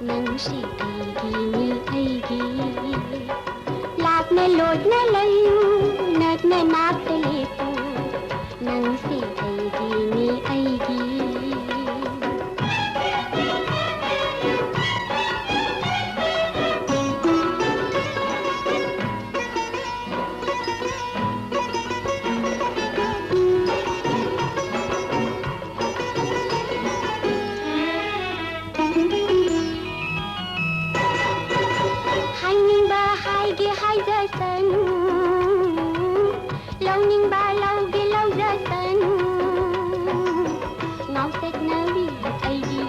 ꯅꯪꯁꯤ ꯑꯩꯒꯤꯅꯤ ꯑꯩꯒꯤ ꯂꯥꯞꯅ ꯂꯣꯠꯅ ꯂꯩꯌꯨ ꯅꯛꯅ ꯅꯥꯛꯇ ꯂꯦꯞꯄꯨ ꯅꯪꯁꯤ ꯑꯩꯒꯤꯅꯤ ꯑꯩꯒꯤ 하이자산우 launinba lauge laujasanu ngauset nabi aidi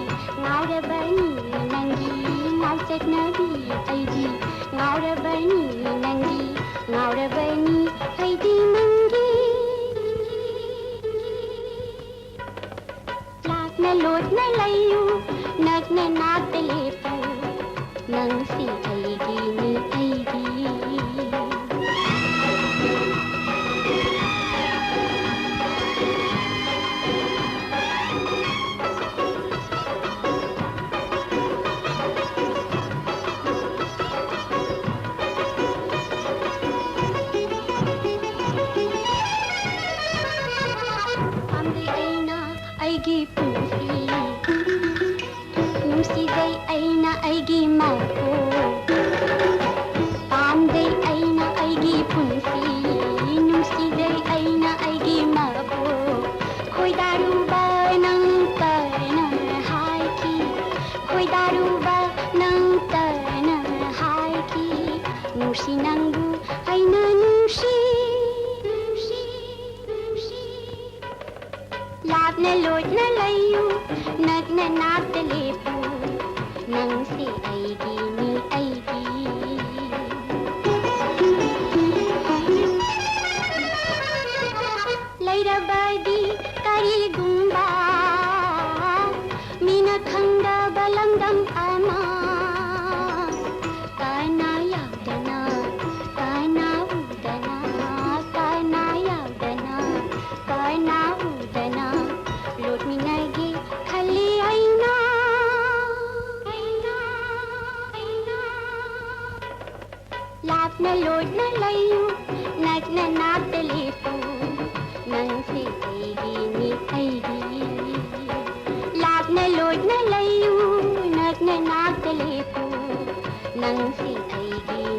ngaurabani nangi ngauset nabi aidi ngaurabani nangi ngaurabani aidi nangi lakna lotna layu nakna nakta lepu nangsi aigi ni aigi aigi punsi nungsidai aina aigi mako pamdai aina aigi punsi nungsidai aina aigi mako khoidaruba nang tarna haiki khoidaruba nang tarna haiki nungsi nangu aina nungsi लापना लोटना लयू नग्न नाक लेपू नंग से आएगी नी आएगी लैरा बादी करी गुंबा मीना खंगा बलंगम आमा काना यादना काना उदना काना यादना काना उदना लोट मिनागी खाली आईना लापना लोटना लयू नग्न नाक लेपू नंग से आएगी नी आएगी लापना लोटना लयू नग्न नाक लेपू नंग से आएगी